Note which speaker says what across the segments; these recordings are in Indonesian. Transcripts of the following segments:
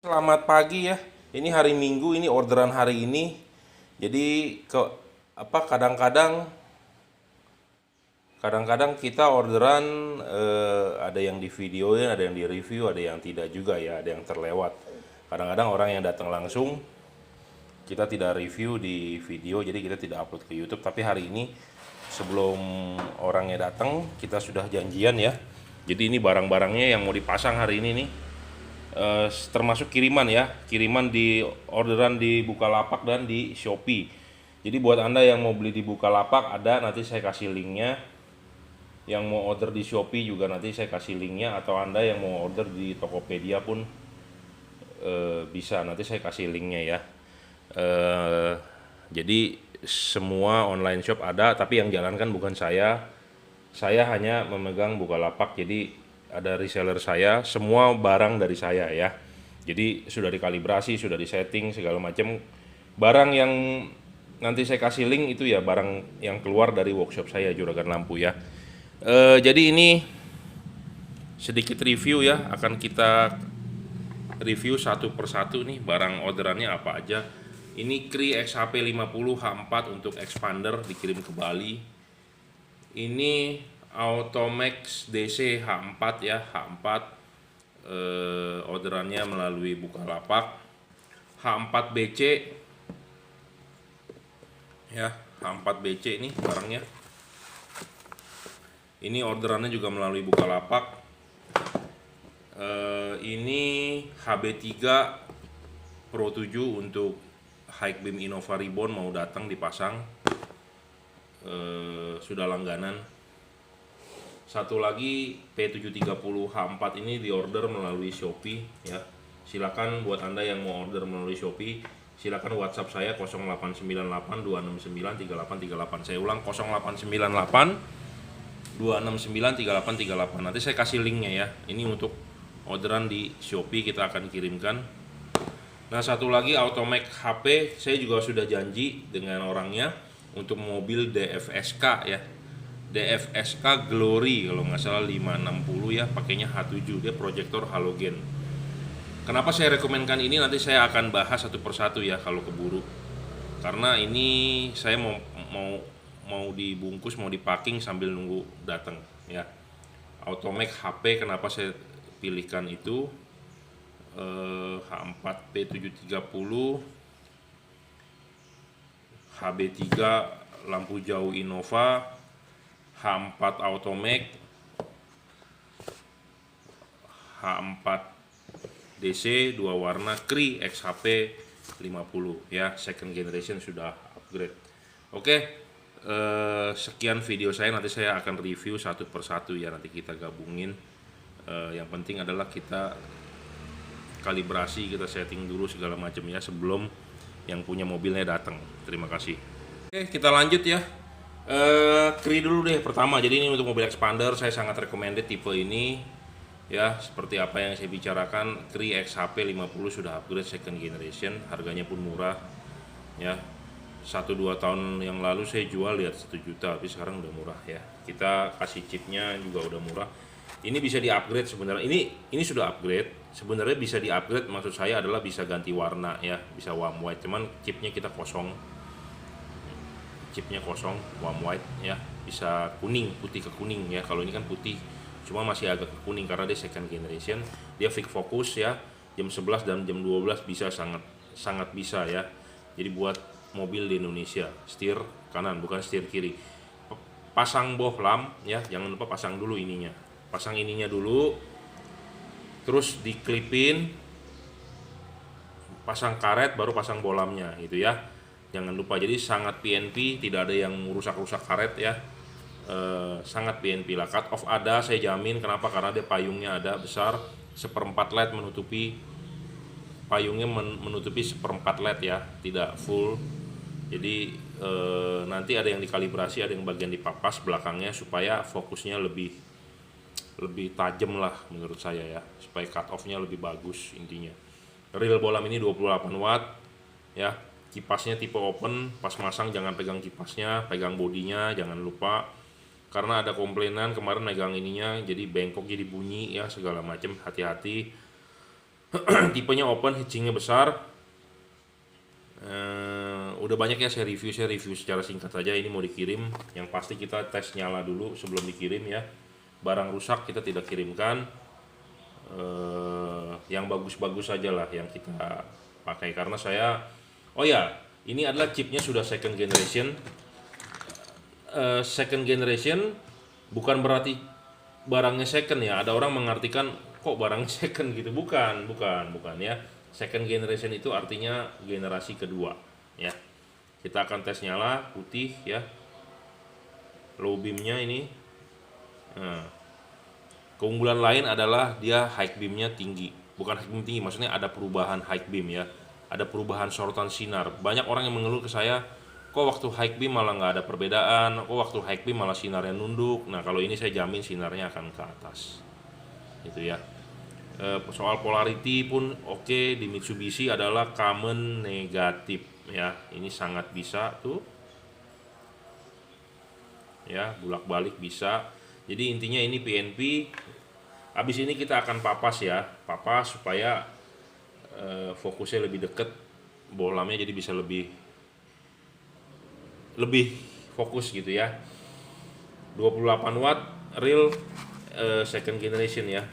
Speaker 1: Selamat pagi ya. Ini hari Minggu, ini orderan hari ini. Jadi kadang-kadang kita orderan, ada yang di videoin, ada yang di review, ada yang tidak juga ya, ada yang terlewat. Kadang-kadang orang yang datang langsung kita tidak review di video, jadi kita tidak upload ke YouTube. Tapi hari ini sebelum orangnya datang kita sudah janjian ya. Jadi ini barang-barangnya yang mau dipasang hari ini nih. Termasuk kiriman ya, kiriman di orderan di Bukalapak dan di Shopee. Jadi buat Anda yang mau beli di Bukalapak ada, nanti saya kasih linknya. Yang mau order di Shopee juga nanti saya kasih linknya, atau Anda yang mau order di Tokopedia pun bisa, nanti saya kasih linknya ya. Jadi semua online shop ada, tapi yang jalankan bukan saya. Saya hanya memegang Bukalapak, jadi ada reseller saya, semua barang dari saya ya. Jadi sudah dikalibrasi, sudah disetting segala macam. Barang yang nanti saya kasih link itu ya barang yang keluar dari workshop saya, Juragan Lampu ya. Jadi ini sedikit review ya, akan kita review satu persatu nih barang orderannya apa aja. Ini Cree XHP 50 H4 untuk expander dikirim ke Bali. Ini Automax DC H4 ya, H4 orderannya melalui Bukalapak. H4 BC ya, H4 BC ini barangnya. Ini orderannya juga melalui Bukalapak. Ini HB3 Pro 7 untuk High Beam Innova Ribbon mau datang dipasang. Sudah langganan. Satu lagi P730 H4 ini diorder melalui Shopee ya. Silakan buat Anda yang mau order melalui Shopee, silakan WhatsApp saya 0898 269 3838. Saya ulang 0898 269 3838. Nanti saya kasih linknya ya. Ini untuk orderan di Shopee kita akan kirimkan. Nah, satu lagi Automax HP, saya juga sudah janji dengan orangnya untuk mobil DFSK ya. DFSK Glory kalau nggak salah 560 ya, pakainya H7, dia proyektor halogen. Kenapa saya rekomendkan ini, nanti saya akan bahas satu persatu ya kalau keburu. Karena ini saya mau dibungkus, mau dipacking sambil nunggu datang ya. Automax HP kenapa saya pilihkan itu, H4 P730 HB3 lampu jauh Innova, H4 Automax, H4 DC dua warna Cree XHP 50 ya, second generation sudah upgrade. Oke, sekian video saya, nanti saya akan review satu persatu ya, nanti kita gabungin. Yang penting adalah kita kalibrasi, kita setting dulu segala macam ya sebelum yang punya mobilnya datang. Terima kasih. Oke, kita lanjut ya. Cree dulu deh pertama. Jadi ini untuk mobil expander, saya sangat recommended tipe ini ya. Seperti apa yang saya bicarakan, Cree XHP 50 sudah upgrade second generation, harganya pun murah ya. 1-2 tahun yang lalu saya jual lihat 1 juta, tapi sekarang udah murah ya. Kita kasih chipnya juga udah murah. Ini bisa di-upgrade sebenarnya. Ini sudah upgrade. Sebenarnya bisa di-upgrade, maksud saya adalah bisa ganti warna ya, bisa warm white. Cuman chipnya kita kosong. Chipnya kosong, warm white ya. Bisa kuning, putih ke kuning ya. Kalau ini kan putih, cuma masih agak ke kuning karena dia second generation. Dia fix focus ya. Jam 11 dan jam 12 bisa, sangat bisa ya. Jadi buat mobil di Indonesia, setir kanan bukan setir kiri. Pasang bohlam ya, jangan lupa pasang dulu ininya. Pasang ininya dulu, terus diklipin, pasang karet, baru pasang bolamnya gitu ya. Jangan lupa, jadi sangat PNP, tidak ada yang rusak-rusak karet ya. Sangat PNP lah. Cut off ada, saya jamin. Kenapa? Karena dia payungnya ada besar, 1/4 LED menutupi payungnya, menutupi 1/4 LED ya, tidak full. Jadi nanti ada yang dikalibrasi, ada yang bagian dipapas belakangnya supaya fokusnya lebih tajam lah menurut saya ya, supaya cut off-nya lebih bagus intinya. Reel bolam ini 28 watt ya. Kipasnya tipe open, pas masang jangan pegang kipasnya, pegang bodinya jangan lupa. Karena ada komplainan kemarin megang ininya jadi bengkok, jadi bunyi ya segala macam, hati-hati. Tipenya open, heatsinknya besar. Udah banyak ya saya review secara singkat saja. Ini mau dikirim, yang pasti kita tes nyala dulu sebelum dikirim ya. Barang rusak kita tidak kirimkan. Yang bagus-bagus saja lah yang kita pakai, karena saya, oh ya, ini adalah chipnya sudah second generation. Second generation bukan berarti barangnya second ya. Ada orang mengartikan kok barang second gitu, bukan ya. Second generation itu artinya generasi kedua ya. Kita akan tes nyala putih ya, low beamnya ini. Nah, keunggulan lain adalah dia high beamnya tinggi, bukan high beam tinggi, maksudnya ada perubahan high beam ya, ada perubahan sorotan sinar. Banyak orang yang mengeluh ke saya, kok waktu high beam malah nggak ada perbedaan, kok waktu high beam malah sinarnya nunduk. Nah kalau ini saya jamin sinarnya akan ke atas gitu ya. Soal polarity pun oke, di Mitsubishi adalah common negatif ya, ini sangat bisa tuh ya, bolak balik bisa. Jadi intinya ini PNP. Habis ini kita akan papas ya, papas supaya fokusnya lebih deket bolamnya, jadi bisa lebih fokus gitu ya. 28 watt real second generation ya.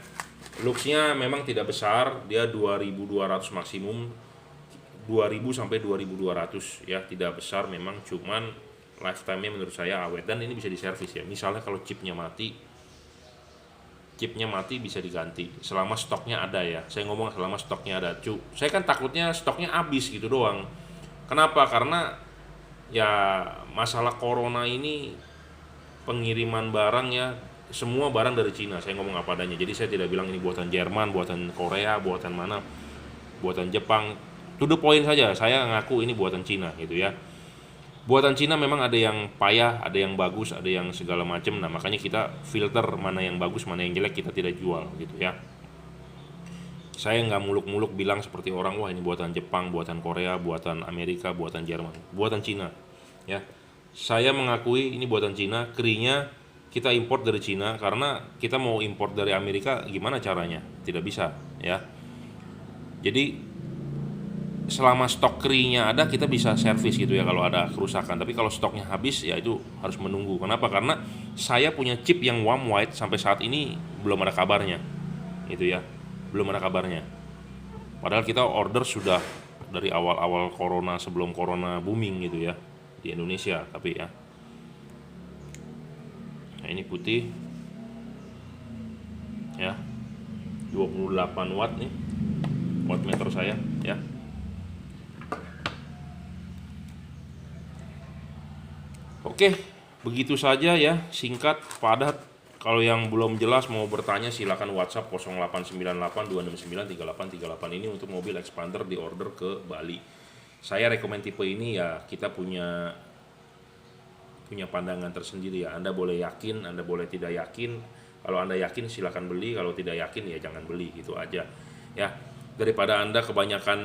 Speaker 1: Luxnya memang tidak besar, dia 2200 maksimum, 2000 sampai 2200 ya, tidak besar memang, cuman lifetime-nya menurut saya awet, dan ini bisa diservis ya. Misalnya kalau chipnya mati bisa diganti selama stoknya ada ya. Saya ngomong selama stoknya ada, saya kan takutnya stoknya habis gitu doang. Kenapa? Karena ya masalah corona ini, pengiriman barang ya, semua barang dari Cina. Saya ngomong apa adanya, jadi saya tidak bilang ini buatan Jerman, buatan Korea, buatan mana, buatan Jepang. To the point saja, saya ngaku ini buatan Cina gitu ya. Buatan Cina memang ada yang payah, ada yang bagus, ada yang segala macam. Nah makanya kita filter mana yang bagus, mana yang jelek, kita tidak jual gitu ya. Saya nggak muluk-muluk bilang seperti orang, wah ini buatan Jepang, buatan Korea, buatan Amerika, buatan Jerman, buatan Cina ya. Saya mengakui ini buatan Cina. Krinya kita import dari Cina, karena kita mau import dari Amerika gimana caranya, tidak bisa ya. Jadi selama stok krinya ada, kita bisa servis gitu ya kalau ada kerusakan. Tapi kalau stoknya habis ya itu harus menunggu. Kenapa? Karena saya punya chip yang warm white sampai saat ini belum ada kabarnya gitu ya, belum ada kabarnya. Padahal kita order sudah dari awal-awal corona, sebelum corona booming gitu ya di Indonesia. Tapi ya, nah ini putih ya, 28 watt nih wattmeter saya ya. Oke, begitu saja ya, singkat, padat. Kalau yang belum jelas mau bertanya silakan WhatsApp 0898 269 3838 ini untuk mobil expander di order ke Bali. Saya rekomend tipe ini ya, kita punya pandangan tersendiri ya. Anda boleh yakin, Anda boleh tidak yakin. Kalau Anda yakin silakan beli, kalau tidak yakin ya jangan beli, gitu aja. Ya, daripada Anda kebanyakan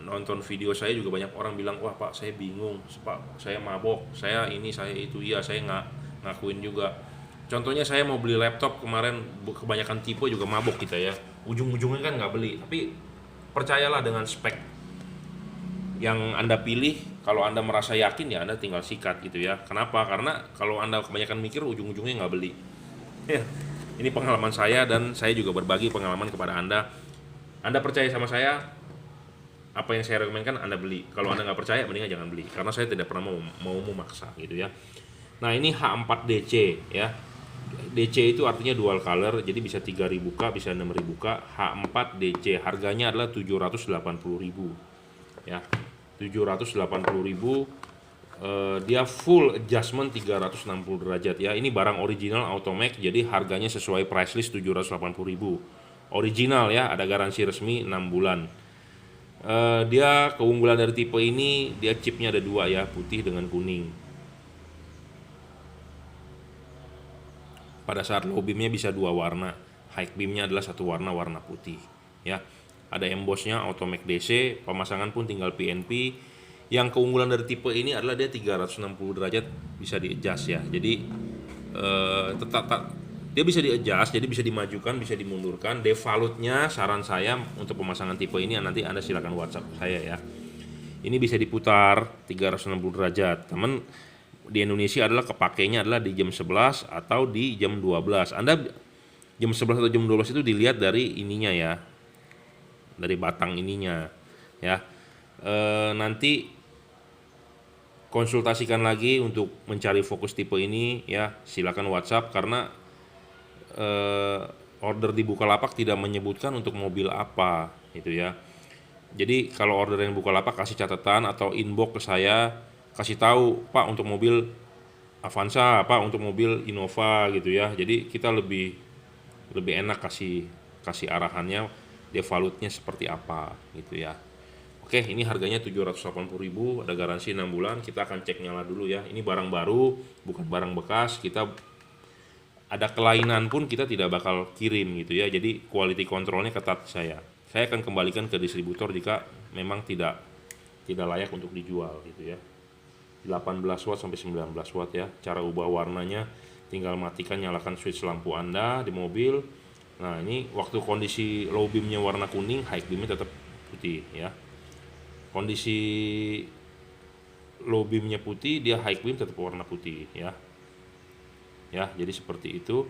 Speaker 1: nonton video saya, juga banyak orang bilang, wah Pak saya bingung, Pak saya mabok, saya ini, saya itu. Iya, saya ngakuin juga. Contohnya saya mau beli laptop kemarin, kebanyakan tipe juga mabok kita ya, ujung-ujungnya kan nggak beli. Tapi percayalah dengan spek yang Anda pilih, kalau Anda merasa yakin ya Anda tinggal sikat gitu ya. Kenapa? Karena kalau Anda kebanyakan mikir, ujung-ujungnya nggak beli ya. Ini pengalaman saya, dan saya juga berbagi pengalaman kepada Anda. Anda percaya sama saya, apa yang saya rekomendkan Anda beli. Kalau Anda nggak percaya, mendingan jangan beli, karena saya tidak pernah mau memaksa gitu ya. Nah ini H4DC ya. DC itu artinya dual color, jadi bisa 3000 K, bisa 6000 K. H4DC harganya adalah 780.000 ya, 780.000. Dia full adjustment 360 derajat ya. Ini barang original Automac, jadi harganya sesuai price list 780.000 original ya. Ada garansi resmi 6 bulan. Dia keunggulan dari tipe ini, dia chipnya ada dua ya, putih dengan kuning. Pada saat low beamnya bisa dua warna, high beamnya adalah satu warna, warna putih ya. Ada embossnya Automac DC, pemasangan pun tinggal PNP. Yang keunggulan dari tipe ini adalah dia 360 derajat bisa di adjust ya. Jadi tetap Dia bisa di-adjust, jadi bisa dimajukan, bisa dimundurkan. Defaultnya saran saya untuk pemasangan tipe ini nanti Anda silakan WhatsApp saya ya. Ini bisa diputar 360 derajat. Teman di Indonesia adalah kepakainya adalah di jam 11 atau di jam 12. Anda jam 11 atau jam 12 itu dilihat dari ininya ya. Dari batang ininya ya. Nanti konsultasikan lagi untuk mencari fokus tipe ini ya, silakan WhatsApp karena order di Bukalapak tidak menyebutkan untuk mobil apa gitu ya. Jadi kalau order yang Bukalapak kasih catatan atau inbox ke saya, kasih tahu Pak untuk mobil Avanza, Pak untuk mobil Innova gitu ya. Jadi kita lebih enak kasih arahannya devalutnya seperti apa gitu ya. Oke, ini harganya 780.000, ada garansi 6 bulan. Kita akan cek nyala dulu ya. Ini barang baru, bukan barang bekas. Kita ada kelainan pun kita tidak bakal kirim gitu ya. Jadi quality controlnya ketat saya. Saya akan kembalikan ke distributor jika memang tidak layak untuk dijual gitu ya. 18 watt sampai 19 watt ya. Cara ubah warnanya tinggal matikan, nyalakan switch lampu Anda di mobil. Nah, ini waktu kondisi low beamnya warna kuning, high beamnya tetap putih ya. Kondisi low beamnya putih, dia high beam tetap warna putih ya. Ya, jadi seperti itu.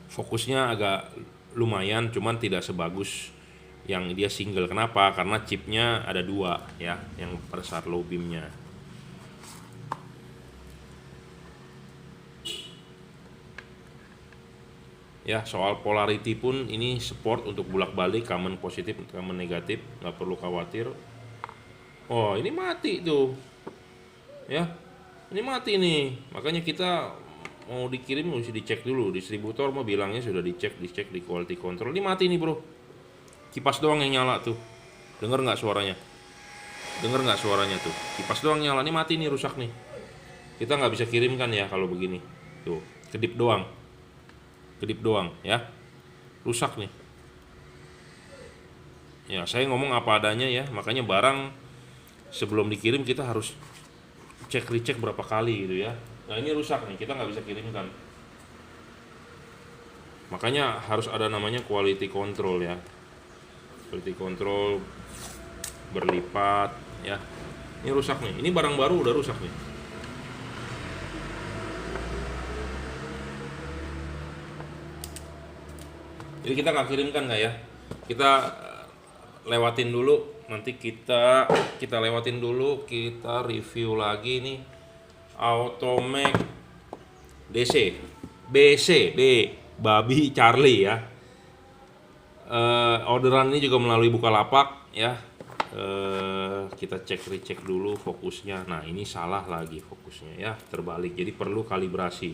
Speaker 1: Fokusnya agak lumayan, cuman tidak sebagus yang dia single. Kenapa? Karena chipnya ada dua ya, yang pada saat low beamnya. Ya, soal polarity pun ini support untuk bolak-balik, common positif, common negatif, nggak perlu khawatir. Oh, ini mati tuh. Ya, ini mati nih. Makanya kita mau dikirim mesti dicek dulu. Distributor mau bilangnya sudah dicek di quality control. Ini mati nih bro. Kipas doang yang nyala tuh. Dengar nggak suaranya? Dengar nggak suaranya tuh? Kipas doang nyala. Ini mati nih, rusak nih. Kita nggak bisa kirimkan ya kalau begini. Tuh, kedip doang ya, rusak nih ya. Saya ngomong apa adanya ya, makanya barang sebelum dikirim kita harus recheck berapa kali gitu ya. Nah, ini rusak nih, kita nggak bisa kirimkan, makanya harus ada namanya quality control ya. Quality control berlipat ya. Ini rusak nih, ini barang baru udah rusak nih. Jadi kita nggak kirimkan nggak ya? Kita lewatin dulu, nanti kita lewatin dulu, kita review lagi nih. Automac DC, BC, Babi Charlie ya. Orderan ini juga melalui Bukalapak ya. Kita recheck dulu fokusnya. Nah, ini salah lagi fokusnya ya, terbalik. Jadi perlu kalibrasi.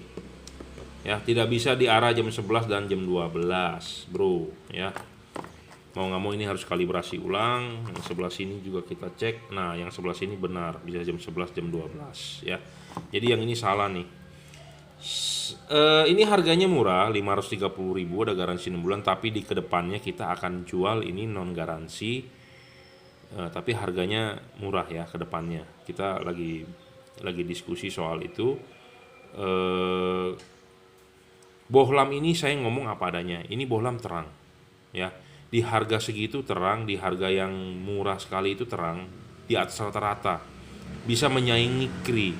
Speaker 1: Ya, tidak bisa di arah jam 11 dan jam 12 bro ya. Mau nggak mau ini harus kalibrasi ulang. Yang sebelah sini juga kita cek. Nah, yang sebelah sini benar, bisa jam 11 jam 12 ya. Jadi yang ini salah nih. Ini harganya murah, 530.000, ada garansi 6 bulan. Tapi di kedepannya kita akan jual ini non garansi, tapi harganya murah ya kedepannya. Kita lagi diskusi soal itu. Bohlam ini saya ngomong apa adanya. Ini bohlam terang ya. Di harga segitu terang, di harga yang murah sekali itu terang, di atas rata-rata. Bisa menyaingi Kri.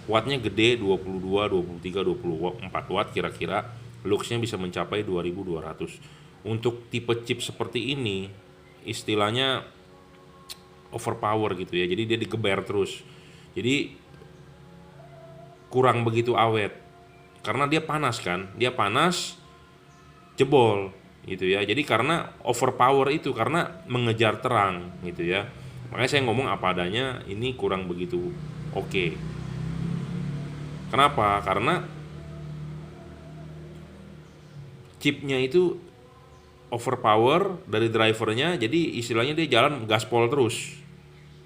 Speaker 1: Wattnya gede, 22, 23, 24 watt kira-kira. Luxnya bisa mencapai 2200. Untuk tipe chip seperti ini istilahnya overpower gitu ya. Jadi dia digeber terus. Jadi kurang begitu awet. Karena dia panas kan, dia panas jebol gitu ya. Jadi karena overpower itu, karena mengejar terang gitu ya. Makanya saya ngomong apa adanya, ini kurang begitu oke. Kenapa? Karena chipnya itu overpower dari drivernya, jadi istilahnya dia jalan gaspol terus.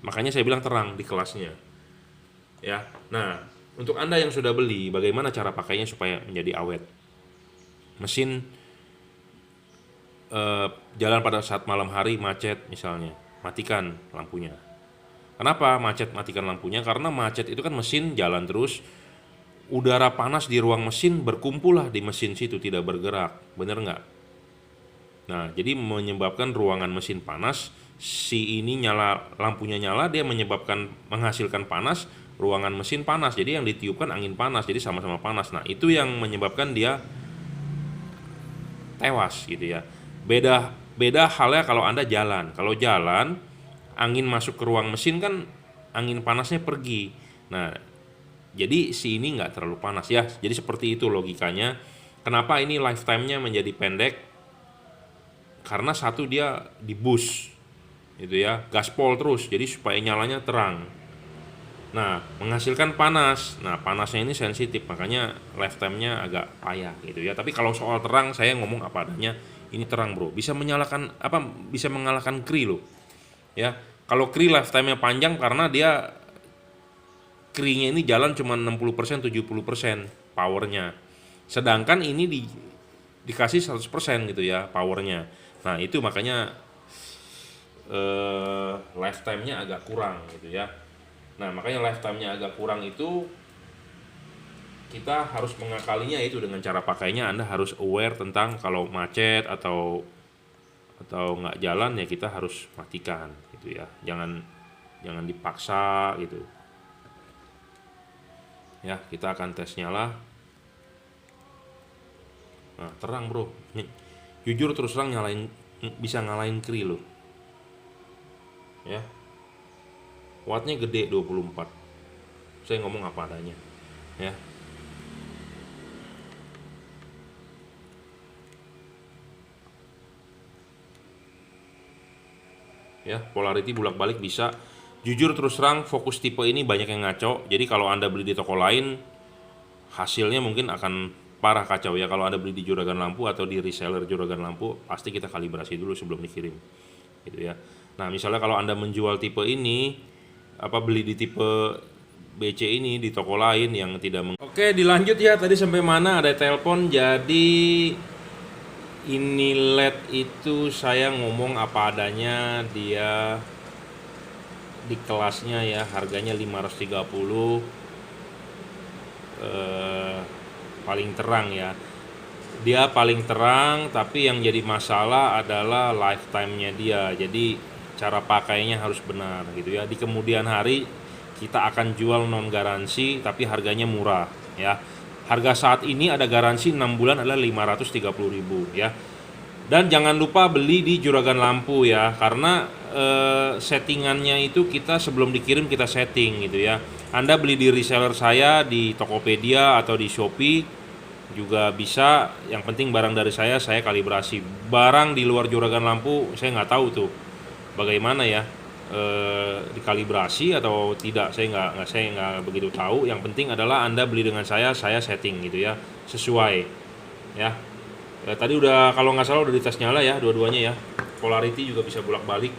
Speaker 1: Makanya saya bilang terang di kelasnya ya. Nah, untuk Anda yang sudah beli, bagaimana cara pakainya supaya menjadi awet? Mesin jalan pada saat malam hari macet misalnya, matikan lampunya. Kenapa macet matikan lampunya? Karena macet itu kan mesin jalan terus, udara panas di ruang mesin berkumpul lah di mesin situ, tidak bergerak, bener nggak? Nah, jadi menyebabkan ruangan mesin panas, si ini nyala, lampunya nyala, dia menghasilkan panas, ruangan mesin panas, jadi yang ditiupkan angin panas, jadi sama-sama panas. Nah, itu yang menyebabkan dia tewas gitu ya. Beda halnya kalau Anda jalan. Kalau jalan, angin masuk ke ruang mesin kan angin panasnya pergi. Nah, jadi si ini nggak terlalu panas ya. Jadi seperti itu logikanya. Kenapa ini lifetime-nya menjadi pendek? Karena satu, dia di boost gitu ya, gaspol terus, jadi supaya nyalanya terang. Nah, menghasilkan panas. Nah, panasnya ini sensitif, makanya lifetime-nya agak payah gitu ya. Tapi kalau soal terang, saya ngomong apa adanya. Ini terang, bro. Bisa menyalakan apa? Bisa mengalahkan Cree loh. Ya, kalau Cree lifetime-nya panjang karena dia Cree-nya ini jalan cuma 60%, 70% powernya. Sedangkan ini dikasih 100% gitu ya powernya. Nah, itu makanya lifetime-nya agak kurang gitu ya. Nah, makanya lifetime-nya agak kurang itu kita harus mengakalinya itu dengan cara pakainya. Anda harus aware tentang kalau macet atau nggak jalan ya, kita harus matikan gitu ya. Jangan dipaksa gitu. Ya, kita akan tes nyala. Nah, terang, bro. Jujur terus terang bisa ngalahin Cree loh. Ya. Wattnya gede 24. Saya ngomong apa adanya. Ya. Ya, polarity bolak-balik bisa. Jujur terus terang, fokus tipe ini banyak yang ngaco. Jadi kalau Anda beli di toko lain, hasilnya mungkin akan parah kacau ya. Kalau Anda beli di Juragan Lampu atau di reseller Juragan Lampu, pasti kita kalibrasi dulu sebelum dikirim gitu ya. Nah, misalnya kalau Anda menjual tipe ini, beli di tipe BC ini di toko lain yang tidak Oke, dilanjut ya. Tadi sampai mana? Ada telepon. Jadi ini LED itu saya ngomong apa adanya, dia di kelasnya ya, harganya 530, paling terang ya. Dia paling terang, tapi yang jadi masalah adalah lifetime-nya dia. Jadi cara pakainya harus benar gitu ya. Di kemudian hari kita akan jual non garansi tapi harganya murah ya. Harga saat ini ada garansi 6 bulan adalah 530.000 ya. Dan jangan lupa beli di Juragan Lampu ya, karena settingannya itu kita sebelum dikirim kita setting gitu ya. Anda beli di reseller saya di Tokopedia atau di Shopee juga bisa. Yang penting barang dari saya kalibrasi. Barang di luar Juragan Lampu saya nggak tahu tuh bagaimana ya, dikalibrasi atau tidak, saya nggak begitu tahu. Yang penting adalah Anda beli dengan saya setting gitu ya, sesuai ya. Tadi udah, kalau nggak salah udah dites nyala ya dua-duanya ya. Polarity juga bisa bolak-balik.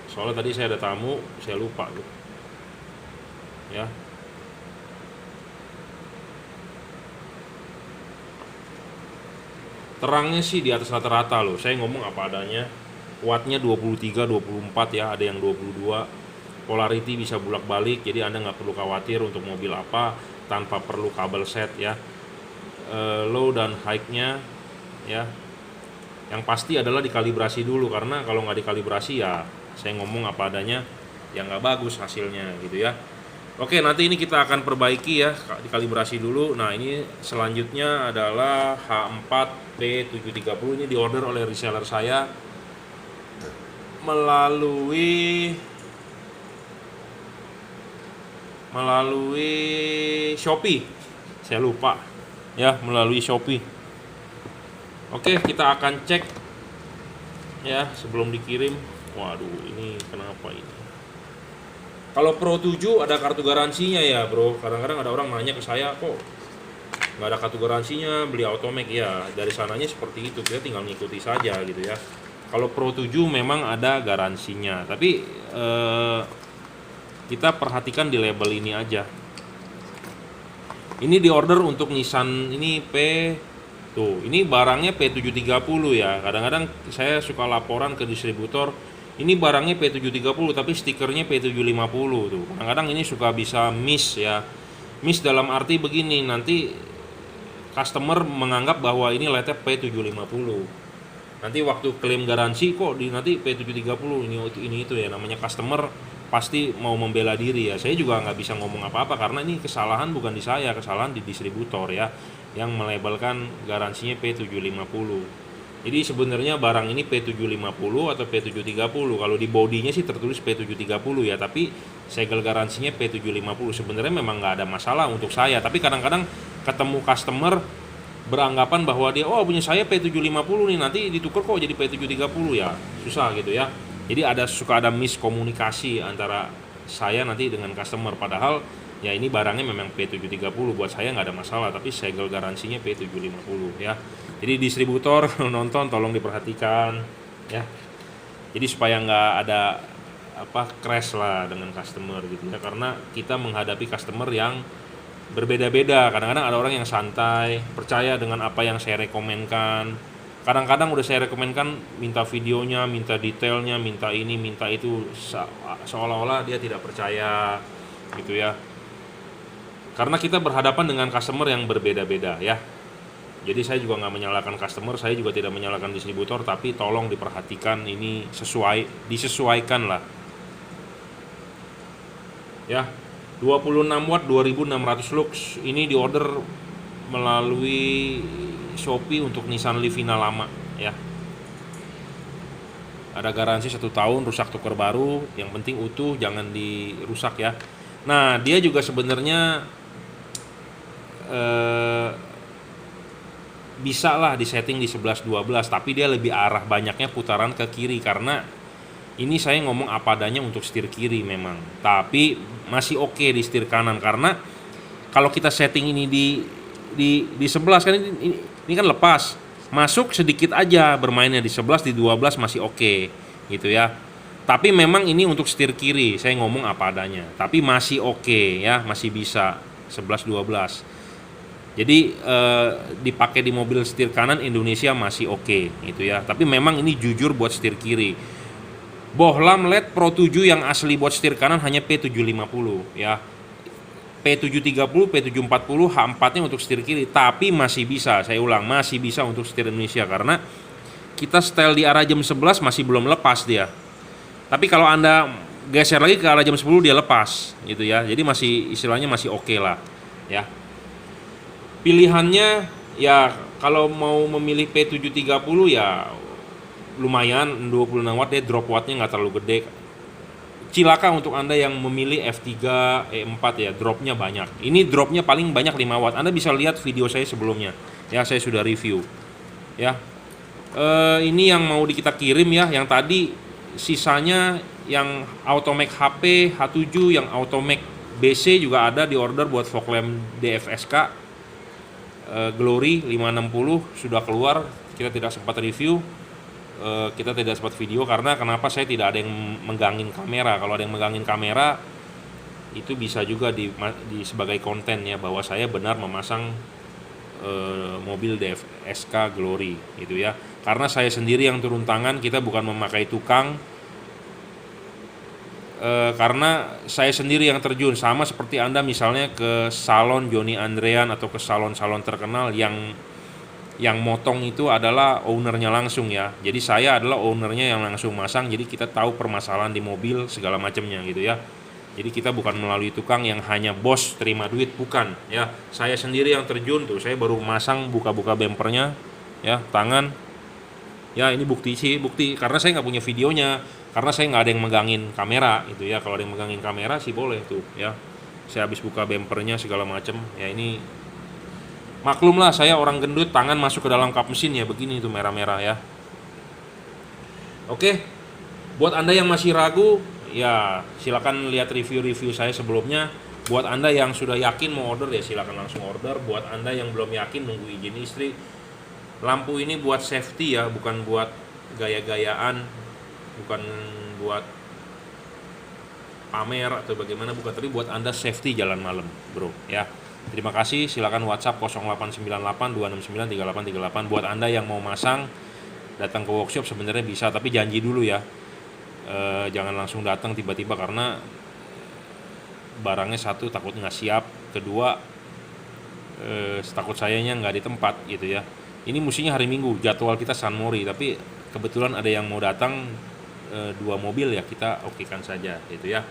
Speaker 1: Soalnya tadi saya ada tamu, saya lupa gitu. Ya. Terangnya sih di atas rata-rata loh. Saya ngomong apa adanya. Wattnya 23, 24 ya, ada yang 22. Polarity bisa bolak-balik, jadi Anda nggak perlu khawatir untuk mobil apa tanpa perlu kabel set ya. Low dan high-nya ya. Yang pasti adalah dikalibrasi dulu, karena kalau nggak dikalibrasi ya saya ngomong apa adanya, ya nggak bagus hasilnya gitu ya. Oke, nanti ini kita akan perbaiki ya, dikalibrasi dulu. Nah, ini selanjutnya adalah H4P730. Ini diorder oleh reseller saya melalui Shopee. Saya lupa ya, melalui Shopee. Oke, kita akan cek ya sebelum dikirim. Waduh, ini kenapa ini? Kalau Pro 7 ada kartu garansinya ya, bro. Kadang-kadang ada orang nanya ke saya, kok nggak ada kartu garansinya, beli Automac ya. Dari sananya seperti itu, kita tinggal ngikuti saja gitu ya. Kalau Pro 7 memang ada garansinya, tapi kita perhatikan di label ini aja. Ini diorder untuk Nissan ini tuh, ini barangnya P730 ya. Kadang-kadang saya suka laporan ke distributor, ini barangnya P730 tapi stikernya P750 tuh. Kadang-kadang ini suka bisa miss ya. Miss dalam arti begini, nanti customer menganggap bahwa ini LED P750. Nanti waktu klaim garansi kok nanti P730 ini itu ya, namanya customer pasti mau membela diri ya. Saya juga nggak bisa ngomong apa-apa karena ini kesalahan bukan di saya, kesalahan di distributor ya, yang melabelkan garansinya P750. Jadi sebenarnya barang ini P750 atau P730. Kalau di bodinya sih tertulis P730 ya, tapi segel garansinya P750. Sebenarnya memang nggak ada masalah untuk saya, tapi kadang-kadang ketemu customer beranggapan bahwa dia punya saya P750 nih, nanti ditukar kok jadi P730 ya. Susah gitu ya. Jadi suka ada miskomunikasi antara saya nanti dengan customer, padahal ya ini barangnya memang P730, buat saya nggak ada masalah, tapi segel garansinya P750 ya. Jadi distributor nonton tolong diperhatikan ya. Jadi supaya nggak ada crash lah dengan customer gitu ya, karena kita menghadapi customer yang berbeda-beda. Kadang-kadang ada orang yang santai, percaya dengan apa yang saya rekomenkan. Kadang-kadang udah saya rekomenkan minta videonya, minta detailnya, minta ini, minta itu, seolah-olah dia tidak percaya gitu ya. Karena kita berhadapan dengan customer yang berbeda-beda ya. Jadi saya juga nggak menyalahkan customer, saya juga tidak menyalahkan distributor, tapi tolong diperhatikan ini disesuaikan lah. Ya, 26 watt 2600 lux ini diorder melalui Shopee untuk Nissan Livina lama ya. Ada garansi 1 tahun, rusak tukar baru, yang penting utuh, jangan dirusak ya. Nah, dia juga sebenarnya bisa lah disetting di 11-12, tapi dia lebih arah banyaknya putaran ke kiri, karena ini saya ngomong apa adanya untuk setir kiri memang, tapi masih oke di setir kanan, karena kalau kita setting ini di 11 kan ini kan lepas, masuk sedikit aja bermainnya di 11, di 12 masih oke gitu ya. Tapi memang ini untuk setir kiri, saya ngomong apa adanya, tapi masih oke ya, masih bisa 11-12. Jadi dipakai di mobil setir kanan Indonesia masih oke gitu ya. Tapi memang ini jujur buat setir kiri. Bohlam LED Pro 7 yang asli buat setir kanan hanya P750 ya. P730, P740, H4-nya untuk setir kiri, tapi masih bisa, saya ulang, masih bisa untuk setir Indonesia karena kita setel di arah jam 11 masih belum lepas dia. Tapi kalau Anda geser lagi ke arah jam 10 dia lepas gitu ya. Jadi masih istilahnya masih oke lah ya. Pilihannya ya kalau mau memilih P730 ya lumayan 26 watt, dia drop wattnya nggak terlalu gede. Cilaka untuk Anda yang memilih F3, E4 ya, dropnya banyak. Ini dropnya paling banyak 5 watt. Anda bisa lihat video saya sebelumnya ya, saya sudah review ya. Ini yang mau kita kirim ya, yang tadi sisanya yang Automac HP H7, yang Automac BC juga ada di order buat fog lamp DFSK Glory 560 sudah keluar, kita tidak sempat review, kita tidak sempat video karena kenapa, saya tidak ada yang megangin kamera. Kalau ada yang megangin kamera itu bisa juga di sebagai konten ya, bahwa saya benar memasang mobil DFSK Glory gitu ya. Karena saya sendiri yang turun tangan, kita bukan memakai tukang. Karena saya sendiri yang terjun, sama seperti Anda misalnya ke salon Johnny Andrean atau ke salon-salon terkenal yang motong itu adalah ownernya langsung ya. Jadi saya adalah ownernya yang langsung masang, jadi kita tahu permasalahan di mobil segala macamnya gitu ya. Jadi kita bukan melalui tukang yang hanya bos terima duit, bukan ya. Saya sendiri yang terjun tuh, saya baru masang buka-buka bempernya ya, tangan. Ya ini bukti karena saya nggak punya videonya, karena saya nggak ada yang megangin kamera gitu ya. Kalau ada yang megangin kamera sih boleh tuh ya, saya habis buka bempernya segala macem ya. Ini maklum lah, saya orang gendut, tangan masuk ke dalam kap mesin ya, begini tuh merah-merah ya. Oke, buat Anda yang masih ragu ya silakan lihat review-review saya sebelumnya. Buat Anda yang sudah yakin mau order ya silakan langsung order. Buat Anda yang belum yakin, nunggu izin istri. Lampu ini buat safety ya, bukan buat gaya-gayaan, bukan buat pamer atau bagaimana, bukan, tapi buat Anda safety jalan malam bro ya. Terima kasih, silakan WhatsApp 0898 269 3838. Buat Anda yang mau masang, datang ke workshop sebenarnya bisa, tapi janji dulu ya. Jangan langsung datang tiba-tiba, karena barangnya satu takut nggak siap, kedua takut sayanya nggak di tempat gitu ya. Ini mestinya hari Minggu, jadwal kita San Mori, tapi kebetulan ada yang mau datang 2 mobil ya, kita okekan saja gitu ya.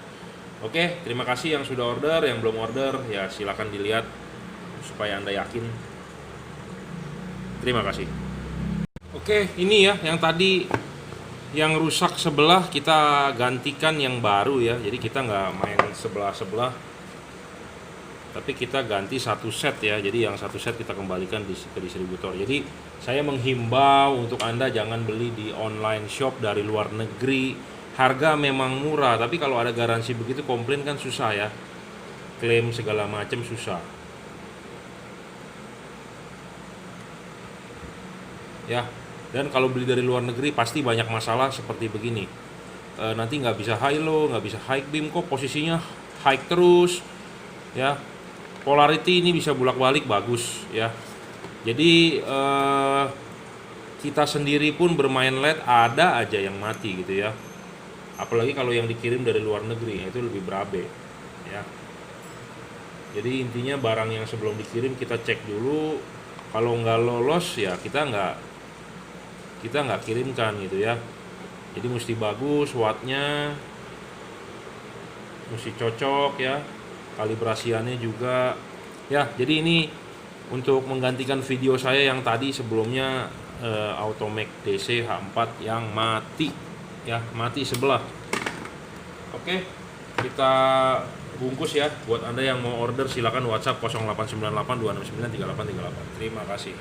Speaker 1: Oke, terima kasih yang sudah order, yang belum order ya silakan dilihat supaya Anda yakin. Terima kasih. Oke, ini ya yang tadi yang rusak sebelah kita gantikan yang baru ya. Jadi kita nggak main sebelah-sebelah, tapi kita ganti satu set ya. Jadi yang satu set kita kembalikan ke distributor. Jadi saya menghimbau untuk Anda jangan beli di online shop dari luar negeri. Harga memang murah, tapi kalau ada garansi begitu komplain kan susah ya. Klaim segala macam susah. Ya, dan kalau beli dari luar negeri pasti banyak masalah seperti begini. Nanti nggak bisa high low, nggak bisa high beam, kok posisinya high terus ya. Polarity ini bisa bolak-balik bagus ya. Jadi kita sendiri pun bermain LED ada aja yang mati gitu ya. Apalagi kalau yang dikirim dari luar negeri itu lebih berabe ya. Jadi intinya barang yang sebelum dikirim kita cek dulu, kalau nggak lolos ya kita nggak kirimkan gitu ya. Jadi mesti bagus wattnya, mesti cocok ya, kalibrasiannya juga ya. Jadi ini untuk menggantikan video saya yang tadi sebelumnya Automac DC H4 yang mati ya, mati sebelah. Oke, kita bungkus ya. Buat Anda yang mau order silakan WhatsApp 0898 269 3838. Terima kasih.